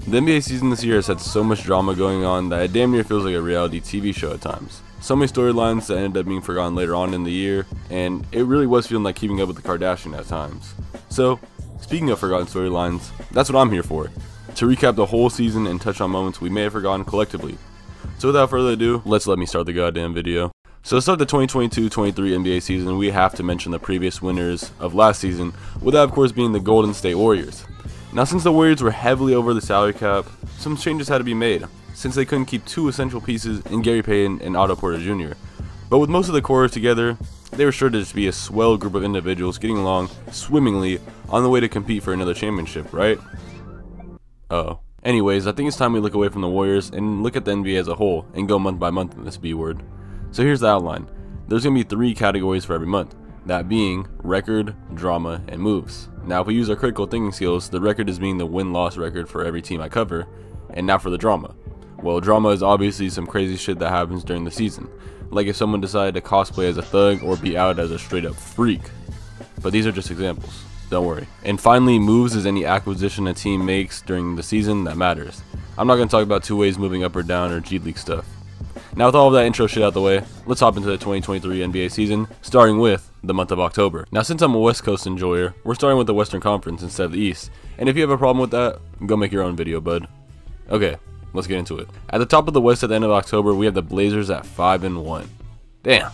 The NBA season this year has had so much drama going on that it damn near feels like a reality TV show at times. So many storylines that ended up being forgotten later on in the year, and it really was feeling like keeping up with the Kardashians at times. So, speaking of forgotten storylines, that's what I'm here for, to recap the whole season and touch on moments we may have forgotten collectively. So without further ado, let me start the goddamn video. So to start the 2022-23 NBA season, we have to mention the previous winners of last season, with that of course being the Golden State Warriors. Now since the Warriors were heavily over the salary cap, some changes had to be made, since they couldn't keep two essential pieces in Gary Payton and Otto Porter Jr. But with most of the core together, they were sure to just be a swell group of individuals getting along swimmingly on the way to compete for another championship, right? Oh. Anyways, I think it's time we look away from the Warriors and look at the NBA as a whole and go month by month in this B word. So here's the outline. There's going to be 3 categories for every month, that being record, drama, and moves. Now if we use our critical thinking skills, the record is being the win-loss record for every team I cover, and now for the drama. Well, drama is obviously some crazy shit that happens during the season, like if someone decided to cosplay as a thug or be out as a straight up freak. But these are just examples, don't worry. And finally, moves is any acquisition a team makes during the season that matters. I'm not going to talk about two ways moving up or down or G League stuff. Now with all of that intro shit out the way, let's hop into the 2023 NBA season, starting with the month of October. Now since I'm a West Coast enjoyer, we're starting with the Western Conference instead of the East, and if you have a problem with that, go make your own video, bud. Okay, let's get into it. At the top of the West at the end of October, we have the Blazers at 5-1. Damn,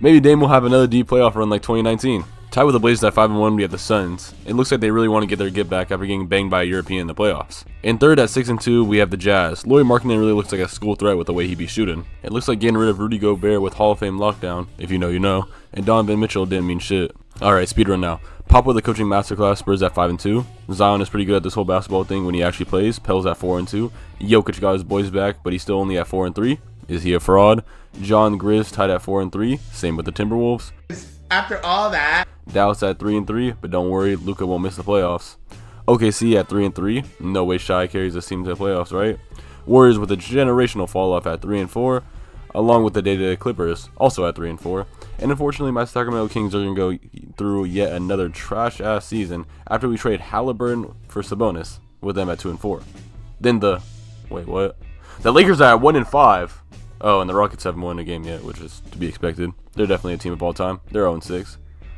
maybe Dame will have another deep playoff run like 2019. Tied with the Blazers at 5-1, we have the Suns. It looks like they really want to get their get back after getting banged by a European in the playoffs. In third at 6-2, we have the Jazz. Lauri Markkanen really looks like a school threat with the way he be shooting. It looks like getting rid of Rudy Gobert with Hall of Fame lockdown, if you know you know, and Donovan Mitchell didn't mean shit. Alright, speedrun now. Pop with the coaching masterclass, Spurs at 5-2. Zion is pretty good at this whole basketball thing when he actually plays. Pels at 4-2. Jokic got his boys back, but he's still only at 4-3. Is he a fraud? John Grizz tied at 4-3. Same with the Timberwolves. After all that, Dallas at 3-3, but don't worry, Luka won't miss the playoffs. OKC at 3-3, no way Shai carries this team to the playoffs, right? Warriors with a generational fall off at 3-4, along with the day-to-day Clippers, also at 3-4. And unfortunately, my Sacramento Kings are going to go through yet another trash-ass season after we trade Halliburton for Sabonis, with them at 2-4. Then the Lakers are at 1-5. Oh, and the Rockets haven't won a game yet, which is to be expected. They're definitely a team of all time. They're 0-6.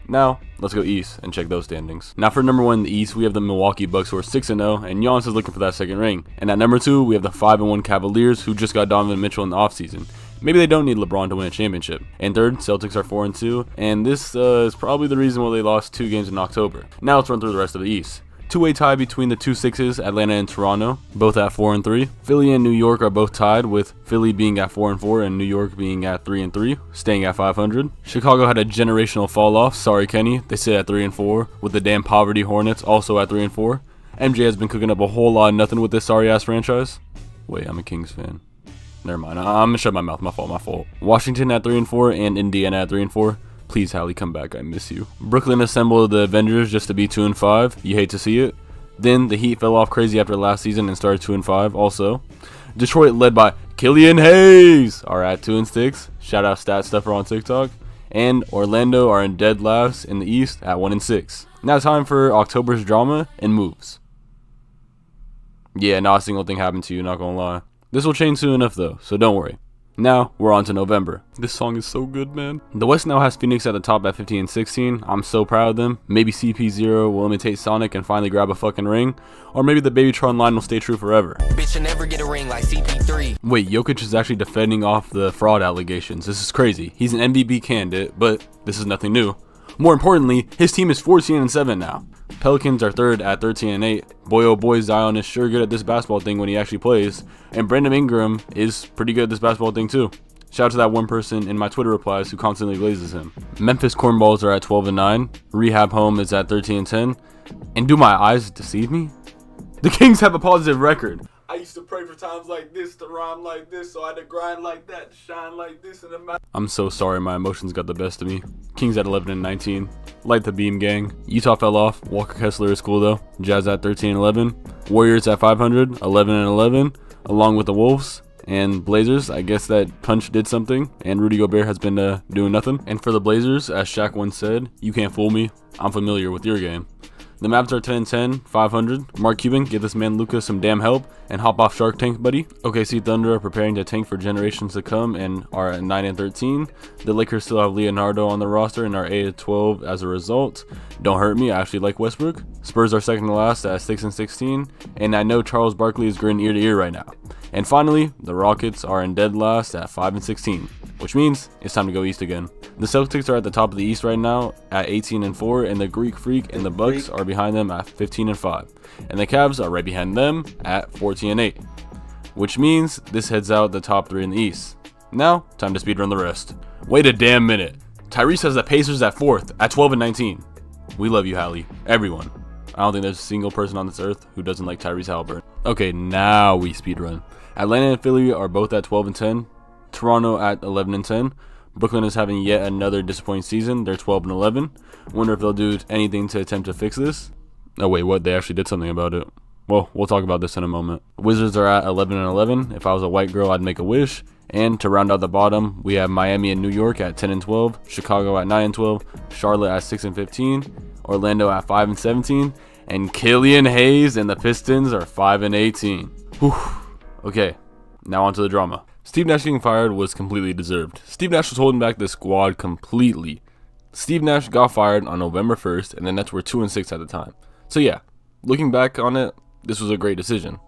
Now, let's go East and check those standings. Now for number 1 in the East, we have the Milwaukee Bucks who are 6-0, and Giannis is looking for that second ring. And at number 2, we have the 5-1 Cavaliers who just got Donovan Mitchell in the offseason. Maybe they don't need LeBron to win a championship. And third, Celtics are 4-2, and this is probably the reason why they lost 2 games in October. Now let's run through the rest of the East. Two-way tie between the 2 6s, Atlanta and Toronto, both at 4-3. Philly and New York are both tied, with Philly being at 4-4 and New York being at 3-3, staying at 500. Chicago had a generational fall off. Sorry, Kenny. They sit at 3-4, with the damn Poverty Hornets also at 3-4. MJ has been cooking up a whole lot of nothing with this sorry ass franchise. Wait, I'm a Kings fan. Never mind. I'm gonna shut my mouth. My fault. Washington at 3-4 and Indiana at 3-4. Please, Hallie, come back. I miss you. Brooklyn assembled the Avengers just to be 2-5. You hate to see it. Then the Heat fell off crazy after last season and started 2-5 also. Detroit, led by Killian Hayes, are at 2-6. Shout out Stat Stuffer on TikTok. And Orlando are in dead last in the East at 1-6. Now time for October's drama and moves. Yeah, not a single thing happened to you, not gonna lie. This will change soon enough though, so don't worry. Now, we're on to November. This song is so good, man. The West now has Phoenix at the top at 15-16. I'm so proud of them. Maybe CP0 will imitate Sonic and finally grab a fucking ring. Or maybe the Babytron line will stay true forever. Bitch, you never get a ring like CP3. Wait, Jokic is actually defending off the fraud allegations. This is crazy. He's an MVP candidate, but this is nothing new. More importantly, his team is 14-7 now. Pelicans are third at 13-8. Boy oh boy, Zion is sure good at this basketball thing when he actually plays. And Brandon Ingram is pretty good at this basketball thing too. Shout out to that one person in my Twitter replies who constantly glazes him. Memphis Cornballs are at 12-9. Rehab Home is at 13-10. And do my eyes deceive me? The Kings have a positive record. I used to pray for times like this, to rhyme like this, so I had to grind like that, to shine like this, and I'm so sorry my emotions got the best of me. Kings at 11-19. Light the beam, gang. Utah fell off. Walker Kessler is cool though. Jazz at 13-11. Warriors at 500, 11-11, along with the Wolves. And Blazers, I guess that punch did something, and Rudy Gobert has been doing nothing. And for the Blazers, as Shaq once said, you can't fool me, I'm familiar with your game. The Mavs are 10-10, 500. Mark Cuban, give this man Luka some damn help and hop off Shark Tank, buddy. OKC Thunder are preparing to tank for generations to come and are at 9-13. The Lakers still have Leonardo on the roster and are 8-12 as a result. Don't hurt me, I actually like Westbrook. Spurs are second to last at 6-16, and I know Charles Barkley is grinning ear to ear right now. And finally, the Rockets are in dead last at 5-16, which means it's time to go East again. The Celtics are at the top of the East right now at 18-4, and the Greek Freak and the Bucks are behind them at 15-5, and the Cavs are right behind them at 14-8, which means this heads out the top 3 in the East. Now, time to speedrun the rest. Wait a damn minute. Tyrese has the Pacers at 4th at 12-19. We love you, Hallie. Everyone. I don't think there's a single person on this earth who doesn't like Tyrese Halliburton. Okay, now we speedrun. Atlanta and Philly are both at 12-10. Toronto at 11-10. Brooklyn is having yet another disappointing season. They're 12-11. Wonder if they'll do anything to attempt to fix this. Oh wait, what? They actually did something about it. Well, we'll talk about this in a moment. Wizards are at 11-11. If I was a white girl, I'd make a wish. And to round out the bottom, we have Miami and New York at 10-12, Chicago at 9-12, Charlotte at 6-15, Orlando at 5-17, and Killian Hayes and the Pistons are 5-18. Whew. Okay, now on to the drama. Steve Nash getting fired was completely deserved. Steve Nash was holding back the squad completely. Steve Nash got fired on November 1st, and the Nets were 2-6 at the time. So yeah, looking back on it, this was a great decision.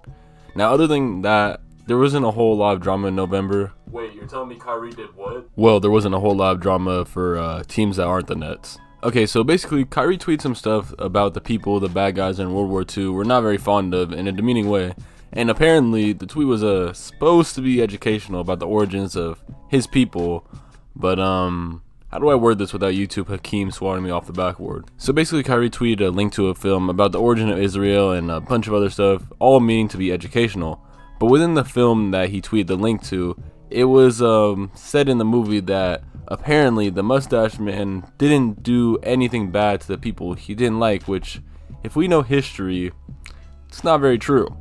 Now, other than that, there wasn't a whole lot of drama in November. Wait, you're telling me Kyrie did what? Well, there wasn't a whole lot of drama for teams that aren't the Nets. Okay, so basically, Kyrie tweeted some stuff about the people, the bad guys in World War II were not very fond of in a demeaning way. And apparently, the tweet was supposed to be educational about the origins of his people. But, how do I word this without YouTube Hakeem swatting me off the backboard? So basically, Kyrie tweeted a link to a film about the origin of Israel and a bunch of other stuff, all meaning to be educational. But within the film that he tweeted the link to, it was said in the movie that apparently the mustache man didn't do anything bad to the people he didn't like, which, if we know history, it's not very true.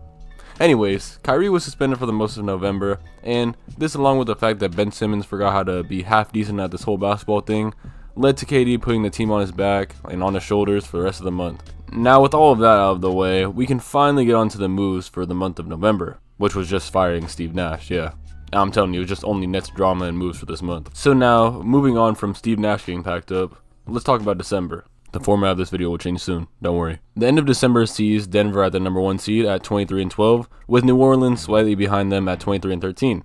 Anyways, Kyrie was suspended for the most of November, and this, along with the fact that Ben Simmons forgot how to be half decent at this whole basketball thing, led to KD putting the team on his back and on his shoulders for the rest of the month. Now, with all of that out of the way, we can finally get on to the moves for the month of November, which was just firing Steve Nash, yeah. I'm telling you, it was just only Nets drama and moves for this month. So now, moving on from Steve Nash getting packed up, let's talk about December. The format of this video will change soon, don't worry. The end of December sees Denver at the number 1 seed at 23-12, with New Orleans slightly behind them at 23-13.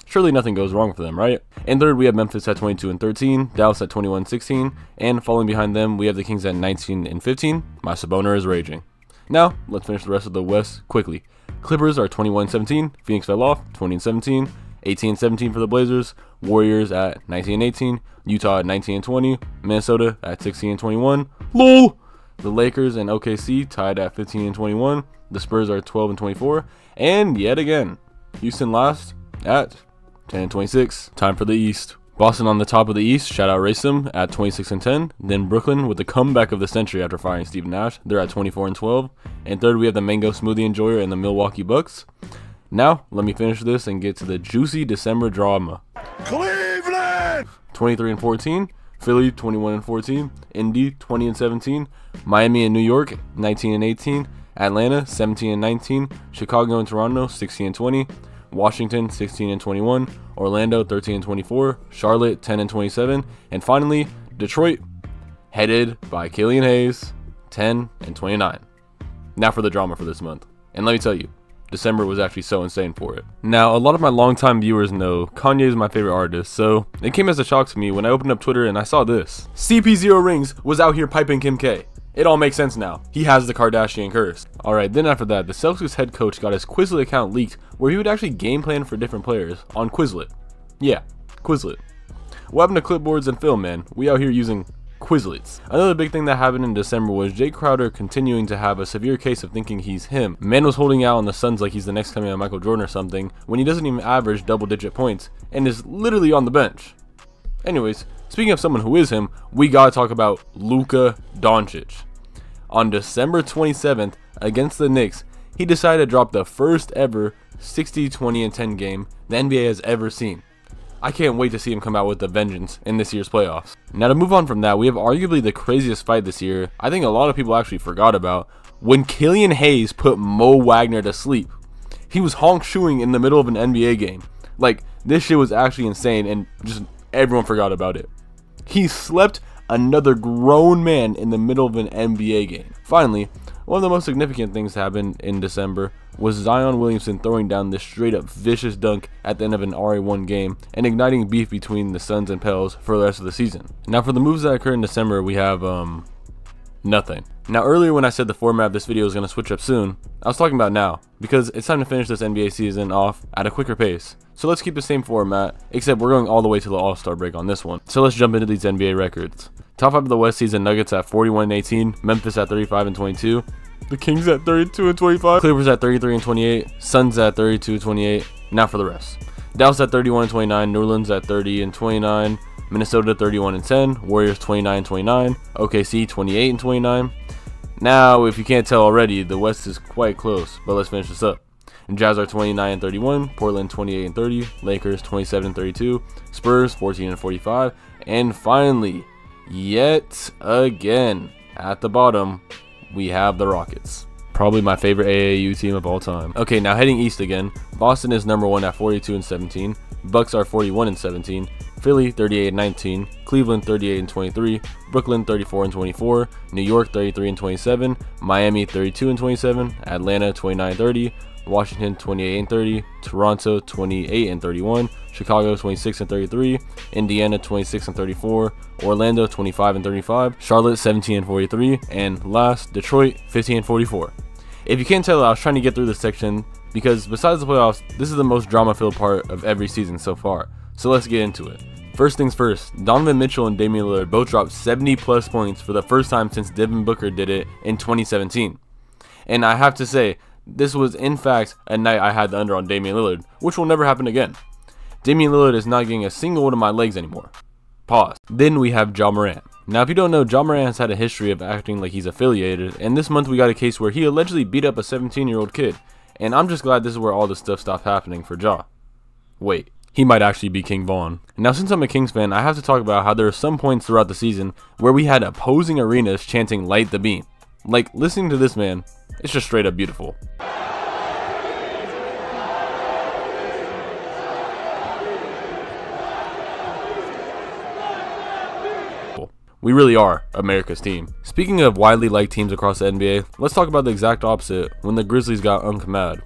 Surely nothing goes wrong for them, right? And third, we have Memphis at 22-13, Dallas at 21-16, and falling behind them, we have the Kings at 19-15. My Sabonis is raging. Now, let's finish the rest of the West quickly. Clippers are 21-17, Phoenix fell off, 20-17, 18-17 for the Blazers, Warriors at 19-18, Utah at 19-20, Minnesota at 16-21. LOL! The Lakers and OKC tied at 15-21. The Spurs are 12-24, and yet again, Houston last at 10-26. Time for the East. Boston on the top of the East, shout out Racem at 26-10. Then Brooklyn with the comeback of the century after firing Steve Nash. They're at 24-12. And third, we have the Mango Smoothie Enjoyer and the Milwaukee Bucks. Now, let me finish this and get to the juicy December drama. Cleveland! 23-14. Philly 21-14. Indy 20-17. Miami and New York 19-18. Atlanta 17-19. Chicago and Toronto 16-20. Washington 16-21. Orlando 13-24. Charlotte 10-27. And finally, Detroit, headed by Killian Hayes, 10-29. Now for the drama for this month. And let me tell you, December was actually so insane for it. Now, a lot of my longtime viewers know Kanye is my favorite artist, so it came as a shock to me when I opened up Twitter and I saw this. CP0 Rings was out here piping Kim K. It all makes sense now. He has the Kardashian curse. Alright, then after that, the Celtics head coach got his Quizlet account leaked where he would actually game plan for different players on Quizlet. Yeah, Quizlet. What happened to clipboards and film, man? We out here using Quizlets. Another big thing that happened in December was Jay Crowder continuing to have a severe case of thinking he's him. Man was holding out on the Suns like he's the next coming of Michael Jordan or something when he doesn't even average double-digit points and is literally on the bench. Anyways, speaking of someone who is him, we gotta talk about Luka Doncic. On December 27th against the Knicks, he decided to drop the first ever 60, 20, and 10 game the NBA has ever seen. I can't wait to see him come out with a vengeance in this year's playoffs. Now to move on from that, we have arguably the craziest fight this year. I think a lot of people actually forgot about when Killian Hayes put Mo Wagner to sleep. He was honk-shoeing in the middle of an NBA game. Like, this shit was actually insane, and just everyone forgot about it. He slept another grown man in the middle of an NBA game. Finally, one of the most significant things that happened in December was Zion Williamson throwing down this straight up vicious dunk at the end of an RA1 game and igniting beef between the Suns and Pels for the rest of the season. Now for the moves that occurred in December, we have nothing. Now earlier when I said the format of this video was going to switch up soon, I was talking about now, because it's time to finish this NBA season off at a quicker pace. So let's keep the same format, except we're going all the way to the All-Star break on this one. So let's jump into these NBA records. Top 5 of the West season: Nuggets at 41-18, Memphis at 35-22, the Kings at 32-25, Clippers at 33-28, Suns at 32-28. Now for the rest: Dallas at 31-29, New Orleans at 30-29, Minnesota 31-10, Warriors 29-29, OKC 28-29. Now, if you can't tell already, the West is quite close, but let's finish this up. Jazz are 29-31, Portland 28-30, Lakers 27-32, Spurs 14-45, and finally, yet again, at the bottom, we have the Rockets. Probably my favorite AAU team of all time. Okay, now heading east again. Boston is number 1 at 42-17, Bucks are 41-17, Philly 38-19, Cleveland 38-23, Brooklyn 34-24, New York 33-27, Miami 32-27, Atlanta 29-30, Washington 28-30, Toronto 28-31, Chicago 26-33, Indiana 26-34, Orlando 25-35, Charlotte 17-43, and last, Detroit 15-44. If you can't tell, I was trying to get through this section because besides the playoffs, this is the most drama-filled part of every season so far. So let's get into it. First things first, Donovan Mitchell and Damian Lillard both dropped 70+ points for the first time since Devin Booker did it in 2017. And I have to say, this was in fact a night I had the under on Damian Lillard, which will never happen again. Damian Lillard is not getting a single one of my legs anymore. Pause. Then we have Ja Morant. Now if you don't know, Ja Morant has had a history of acting like he's affiliated, and this month we got a case where he allegedly beat up a 17-year-old kid. And I'm just glad this is where all this stuff stopped happening for Ja. Wait, he might actually be King Vaughn. Now since I'm a Kings fan, I have to talk about how there are some points throughout the season where we had opposing arenas chanting "Light the Beam." Like, listening to this man, it's just straight up beautiful. We really are America's team. Speaking of widely liked teams across the NBA, let's talk about the exact opposite when the Grizzlies got mad.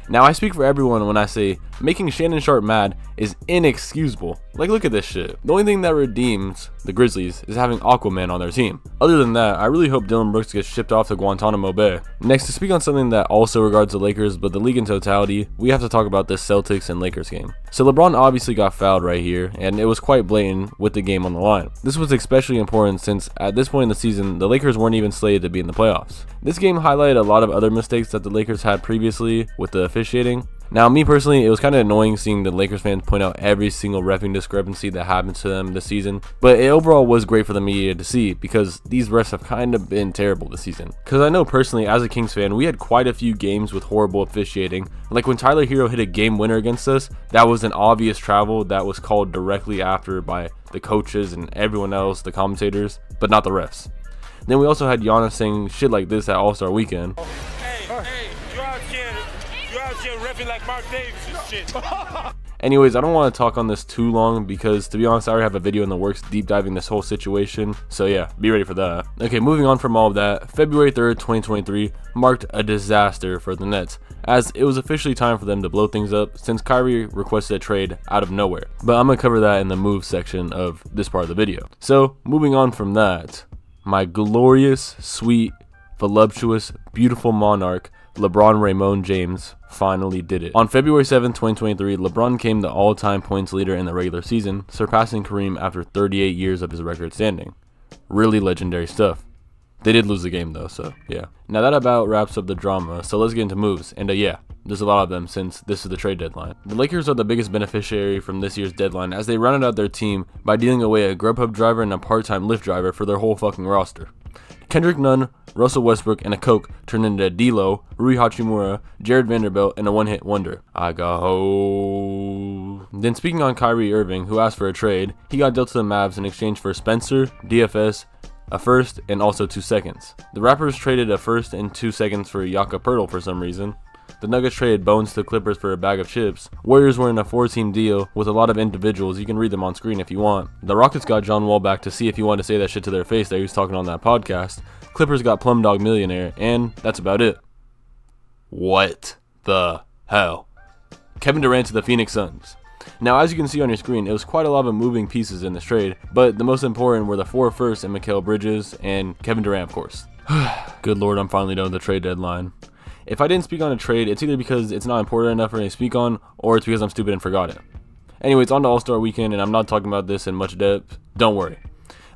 Now I speak for everyone when I say making Shannon Sharpe mad is inexcusable. Like, look at this shit. The only thing that redeems the Grizzlies is having Aquaman on their team. Other than that, I really hope Dillon Brooks gets shipped off to Guantanamo Bay. Next, to speak on something that also regards the Lakers but the league in totality, we have to talk about this Celtics and Lakers game. So LeBron obviously got fouled right here, and it was quite blatant with the game on the line. This was especially important since at this point in the season, the Lakers weren't even slated to be in the playoffs. This game highlighted a lot of other mistakes that the Lakers had previously with the officiating. Now, me personally, it was kind of annoying seeing the Lakers fans point out every single reffing discrepancy that happened to them this season, but it overall was great for the media to see because these refs have kind of been terrible this season. Because I know personally, as a Kings fan, we had quite a few games with horrible officiating. Like when Tyler Hero hit a game winner against us, that was an obvious travel that was called directly after by the coaches and everyone else, the commentators, but not the refs. Then we also had Giannis saying shit like this at All-Star Weekend. Like Mark Davis and shit. Anyways, I don't want to talk on this too long because, to be honest, I already have a video in the works deep diving this whole situation. So yeah, be ready for that. Okay, moving on from all of that, February 3rd, 2023 marked a disaster for the Nets, as it was officially time for them to blow things up since Kyrie requested a trade out of nowhere. But I'm going to cover that in the move section of this part of the video. So, moving on from that, my glorious, sweet, voluptuous, beautiful monarch, LeBron Raymond James, finally did it. On February 7, 2023, LeBron became the all-time points leader in the regular season, surpassing Kareem after 38 years of his record standing. Really legendary stuff. They did lose the game though, so yeah. Now that about wraps up the drama, so let's get into moves. And yeah, there's a lot of them since this is the trade deadline. The Lakers are the biggest beneficiary from this year's deadline as they rounded out their team by dealing away a Grubhub driver and a part-time Lyft driver for their whole fucking roster. Kendrick Nunn, Russell Westbrook, and a Coke turned into D'Lo, Rui Hachimura, Jared Vanderbilt, and a one-hit wonder. I got hoes. Then speaking on Kyrie Irving, who asked for a trade, he got dealt to the Mavs in exchange for Spencer, DFS, a first, and also 2 seconds. The Raptors traded a first and 2 seconds for Jakob Poeltl for some reason. The Nuggets traded Bones to the Clippers for a bag of chips. Warriors were in a 4-team deal with a lot of individuals. You can read them on screen if you want. The Rockets got John Wall back to see if he wanted to say that shit to their face that he was talking on that podcast. Clippers got Plum Dog Millionaire, and that's about it. What the hell? Kevin Durant to the Phoenix Suns. Now, as you can see on your screen, it was quite a lot of moving pieces in this trade, but the most important were the 4 firsts and Mikal Bridges and Kevin Durant, of course. Good lord, I'm finally done with the trade deadline. If I didn't speak on a trade, it's either because it's not important enough for me to speak on, or it's because I'm stupid and forgot it. Anyways, on to All-Star Weekend, and I'm not talking about this in much depth. Don't worry.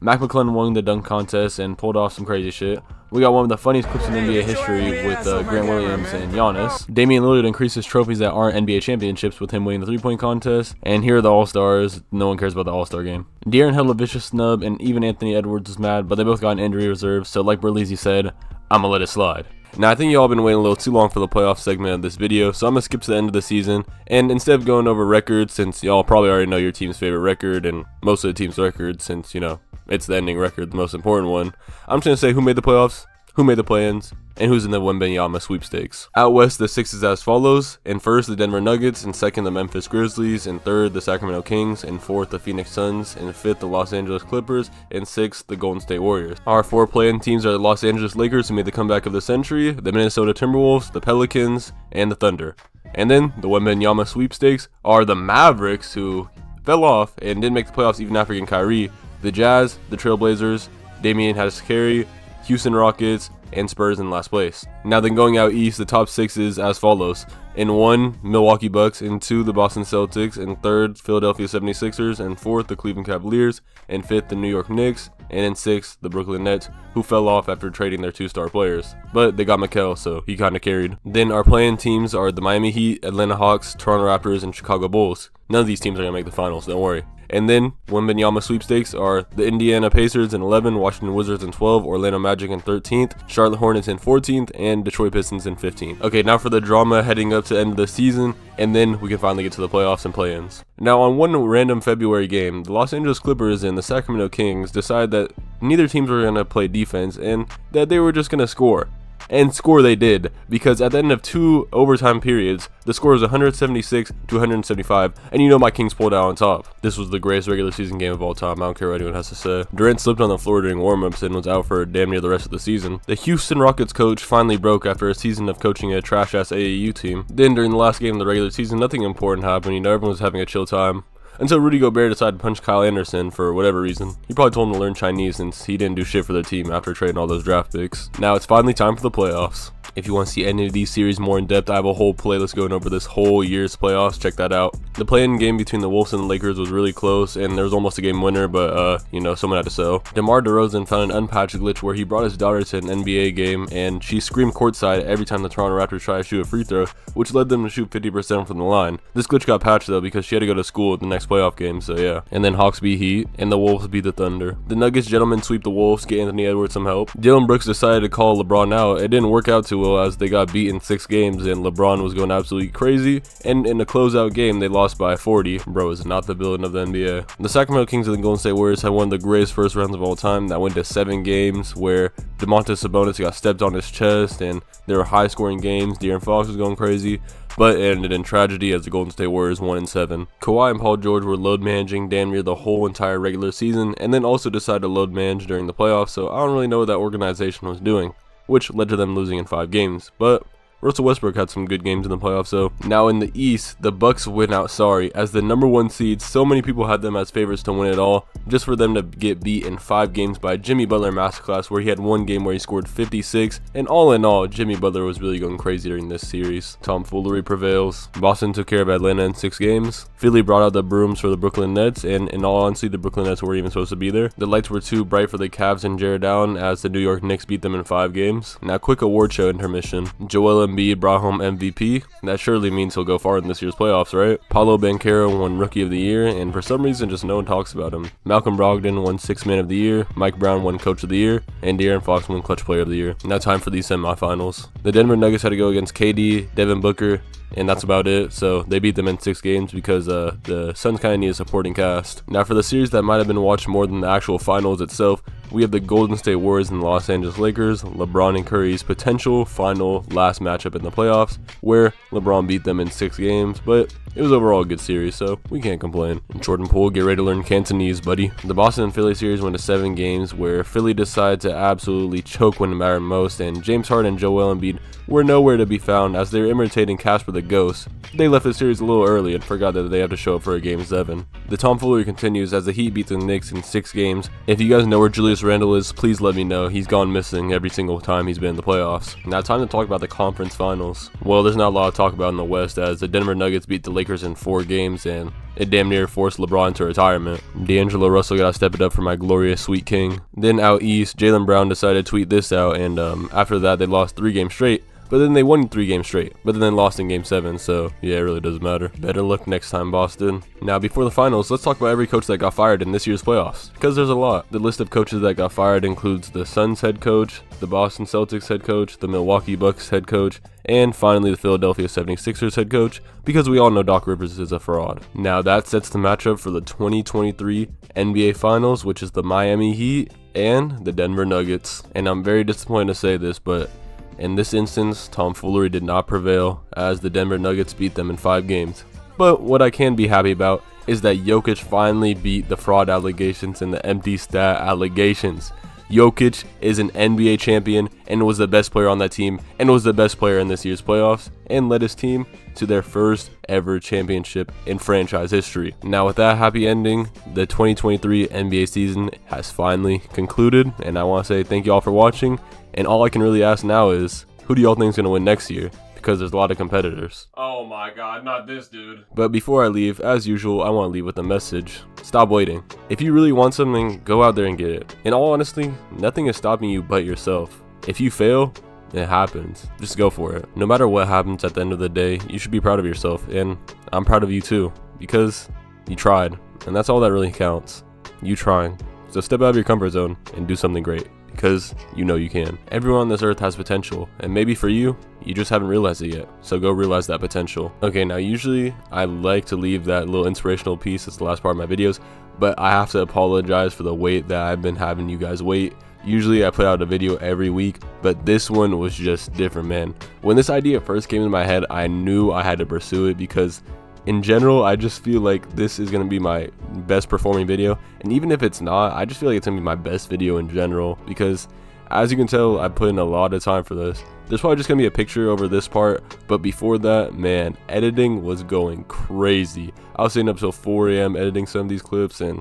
Mac McClellan won the dunk contest and pulled off some crazy shit. We got one of the funniest clips in NBA history with Grant Williams and Giannis. Damian Lillard increased his trophies that aren't NBA championships with him winning the 3-point contest. And here are the All-Stars. No one cares about the All-Star game. De'Aaron held a vicious snub, and even Anthony Edwards was mad, but they both got an injury reserve, so like Berlizzi said, I'ma let it slide. Now, I think y'all been waiting a little too long for the playoff segment of this video, so I'm going to skip to the end of the season, and instead of going over records, since y'all probably already know your team's favorite record, and most of the team's records, since, you know, it's the ending record, the most important one, I'm just going to say who made the playoffs, who made the play-ins, and who's in the Wembanyama sweepstakes. Out west, the Six is as follows. In first, the Denver Nuggets. In second, the Memphis Grizzlies. In third, the Sacramento Kings. In fourth, the Phoenix Suns. In fifth, the Los Angeles Clippers. In sixth, the Golden State Warriors. Our 4 play-in teams are the Los Angeles Lakers, who made the comeback of the century, the Minnesota Timberwolves, the Pelicans, and the Thunder. And then, the Wembanyama sweepstakes are the Mavericks, who fell off and didn't make the playoffs even after getting Kyrie, the Jazz, the Trailblazers, Damian Harris-Carey, Houston Rockets, and Spurs in last place. Now then, going out east, the top 6 is as follows. In 1, Milwaukee Bucks. In 2, the Boston Celtics. In 3rd, Philadelphia 76ers. In 4th, the Cleveland Cavaliers. In 5th, the New York Knicks. And in 6th, the Brooklyn Nets, who fell off after trading their 2-star players. But they got Mikal, so he kinda carried. Then our play-in teams are the Miami Heat, Atlanta Hawks, Toronto Raptors, and Chicago Bulls. None of these teams are gonna make the finals, don't worry. And then, Wembanyama sweepstakes are the Indiana Pacers in 11, Washington Wizards in 12, Orlando Magic in 13th, Charlotte Hornets in 14th, and Detroit Pistons in 15th. Okay, now for the drama heading up to the end of the season, and then we can finally get to the playoffs and play-ins. Now, on one random February game, the Los Angeles Clippers and the Sacramento Kings decided that neither teams were going to play defense and that they were just going to score. And score they did, because at the end of 2 overtime periods, the score was 176 to 175, and you know my Kings pulled out on top. This was the greatest regular season game of all time, I don't care what anyone has to say. Durant slipped on the floor during warm-ups and was out for damn near the rest of the season. The Houston Rockets coach finally broke after a season of coaching a trash-ass AAU team. Then during the last game of the regular season, nothing important happened, you know, everyone was having a chill time. Until Rudy Gobert decided to punch Kyle Anderson for whatever reason. He probably told him to learn Chinese since he didn't do shit for the team after trading all those draft picks. Now it's finally time for the playoffs. If you want to see any of these series more in depth, I have a whole playlist going over this whole year's playoffs. Check that out. The play-in game between the Wolves and the Lakers was really close, and there was almost a game winner, but you know, someone had to sell. DeMar DeRozan found an unpatched glitch where he brought his daughter to an NBA game, and she screamed courtside every time the Toronto Raptors tried to shoot a free throw, which led them to shoot 50% from the line. This glitch got patched though because she had to go to school at the next playoff game, so yeah. And then Hawks beat Heat, and the Wolves beat the Thunder. The Nuggets gentlemen sweep the Wolves, get Anthony Edwards some help. Dillon Brooks decided to call LeBron out. It didn't work out too well as they got beat in 6 games and LeBron was going absolutely crazy, and in the closeout game they lost by 40. Bro is not the villain of the NBA. The Sacramento Kings and the Golden State Warriors had one of the greatest first rounds of all time that went to 7 games where Domantas Sabonis got stepped on his chest and there were high scoring games. De'Aaron Fox was going crazy, but it ended in tragedy as the Golden State Warriors won in 7. Kawhi and Paul George were load managing damn near the whole entire regular season and then also decided to load manage during the playoffs, so I don't really know what that organization was doing, which led to them losing in 5 games. But Russell Westbrook had some good games in the playoffs though. Now in the East, the Bucks win out sorry. As the #1 seeds, so many people had them as favorites to win it all, just for them to get beat in 5 games by Jimmy Butler masterclass, where he had one game where he scored 56, and all in all, Jimmy Butler was really going crazy during this series. Tomfoolery prevails. Boston took care of Atlanta in 6 games. Philly brought out the brooms for the Brooklyn Nets, and in all honesty, the Brooklyn Nets weren't even supposed to be there. The lights were too bright for the Cavs and Jared Allen as the New York Knicks beat them in 5 games. Now quick award show intermission. Joel Embiid brought home MVP. That surely means he'll go far in this year's playoffs, right? Paolo Banchero won Rookie of the Year, and for some reason just no one talks about him. Malcolm Brogdon won Sixth Man of the Year, Mike Brown won Coach of the Year, and De'Aaron Fox won Clutch Player of the Year. Now time for these semifinals. The Denver Nuggets had to go against KD, Devin Booker, and that's about it. So they beat them in 6 games because the Suns kind of need a supporting cast. Now for the series that might have been watched more than the actual finals itself, we have the Golden State Warriors and Los Angeles Lakers, LeBron and Curry's potential final last matchup in the playoffs, where LeBron beat them in 6 games, but it was overall a good series, so we can't complain. Jordan Poole, get ready to learn Cantonese, buddy. The Boston and Philly series went to 7 games, where Philly decided to absolutely choke when it mattered most, and James Harden and Joel Embiid were nowhere to be found as they were imitating Casper the Ghost. They left the series a little early and forgot that they have to show up for a Game 7. The tomfoolery continues as the Heat beat the Knicks in 6 games. If you guys know where Julius Randle is, please let me know. He's gone missing every single time he's been in the playoffs. Now time to talk about the conference finals. Well, there's not a lot to talk about in the West as the Denver Nuggets beat the Lakers in 4 games and it damn near forced LeBron to retirement. D'Angelo Russell got to step it up for my glorious Sweet King. Then out east, Jaylen Brown decided to tweet this out, and after that they lost 3 games straight. But then they won 3 games straight, but then lost in Game 7, so yeah, it really doesn't matter. Better luck next time, Boston. Now, before the finals, let's talk about every coach that got fired in this year's playoffs, because there's a lot. The list of coaches that got fired includes the Suns head coach, the Boston Celtics head coach, the Milwaukee Bucks head coach, and finally the Philadelphia 76ers head coach, because we all know Doc Rivers is a fraud. Now, that sets the matchup for the 2023 NBA Finals, which is the Miami Heat and the Denver Nuggets. And I'm very disappointed to say this, but in this instance, tomfoolery did not prevail as the Denver Nuggets beat them in 5 games. But what I can be happy about is that Jokic finally beat the fraud allegations and the empty stat allegations. Jokic is an NBA champion and was the best player on that team and was the best player in this year's playoffs and led his team to their first ever championship in franchise history. Now with that happy ending, the 2023 NBA season has finally concluded, and I want to say thank you all for watching. And all I can really ask now is, who do y'all think is going to win next year? Because there's a lot of competitors. Oh my god, not this dude. But before I leave, as usual, I want to leave with a message. Stop waiting. If you really want something, go out there and get it. In all honesty, nothing is stopping you but yourself. If you fail, it happens. Just go for it. No matter what happens at the end of the day, you should be proud of yourself. And I'm proud of you too, because you tried. And that's all that really counts. You trying. So step out of your comfort zone and do something great, because you know you can. Everyone on this earth has potential, and maybe for you, you just haven't realized it yet. So go realize that potential. Okay, now usually I like to leave that little inspirational piece as the last part of my videos, but I have to apologize for the wait that I've been having you guys wait. Usually I put out a video every week, but this one was just different, man. When this idea first came into my head, I knew I had to pursue it because in general, I just feel like this is going to be my best performing video. And even if it's not, I just feel like it's going to be my best video in general. Because as you can tell, I put in a lot of time for this. There's probably just going to be a picture over this part. But before that, man, editing was going crazy. I was staying up till 4 AM editing some of these clips. And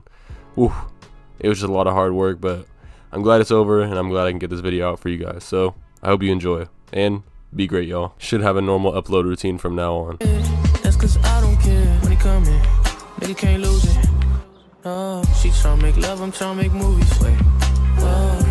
whew, it was just a lot of hard work. But I'm glad it's over. And I'm glad I can get this video out for you guys. So I hope you enjoy. And be great, y'all. Should have a normal upload routine from now on. Cause I don't care when he coming, nigga can't lose it. Oh, she tryna make love, I'm tryna make movies. Wait, oh.